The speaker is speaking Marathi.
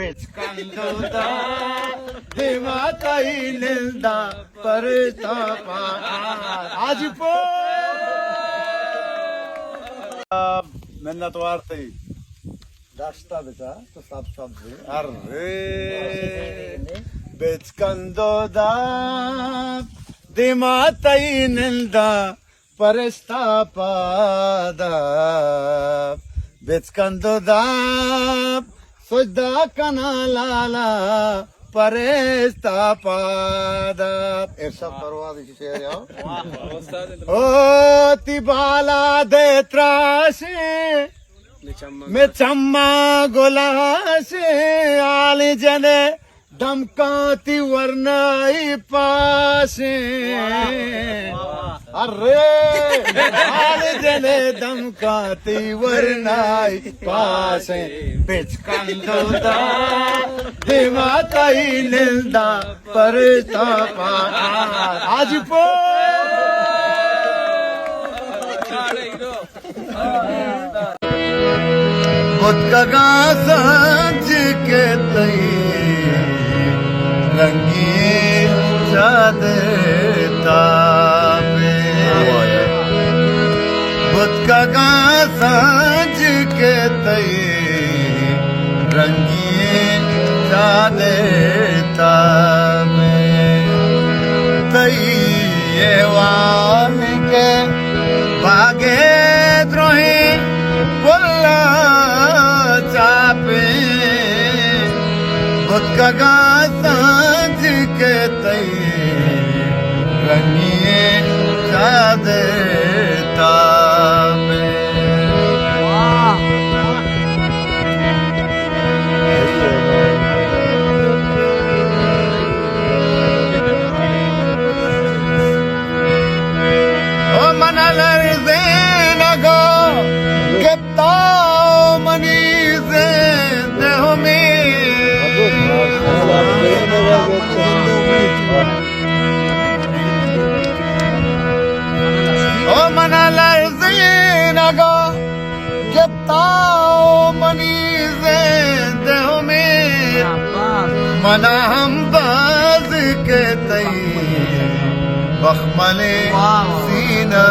ಬೆಚ್ಕಂದುದ ದೇವತಾಯಿನಿಂದ ಪರಿತಾಪ आज पो मिन्नत वारते रास्ता बेटा तो साफ साफ दे अरे बेचकंदोदा देवताಯಿನಿಂದ ಪರಿತಾಪದ बेचकंदोदा सोदा कनालाला परितापद इरशाद दरवाज़ शेर आओ ओ तिबाला दे त्राशे में चम्मा गोलाशे आले जने दमकाती वरनाई पासे अरे आले जने दमकाती वरनाई पासे बेचकंदोदा देवताಯಿನಿಂದ ಪರಿತಾಪ आज पो बुतका सांझ के तई रंगी चादता पे बुतका सांझ के तई रंगी चादता में तई ये वाल के भागे द्रोही बोला चापे बुतका सांझ के तई रंगिए चादता में मना हम बाज के तई बखमले सीना